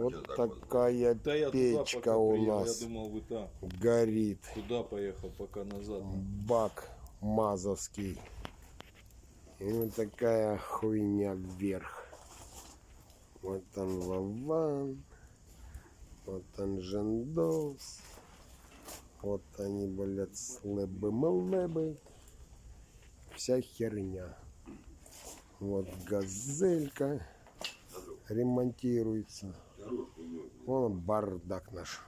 Вот такая Да я туда печка пока у приехал, нас я думал, вы там. горит. Туда поехал, пока назад. Бак мазовский. И вот такая хуйня вверх. Вот он Вован. Вот он Жендос. Вот они, блядь, слэбы-мэлэбы. Вся херня. Вот газелька ремонтируется. Вон бардак наш.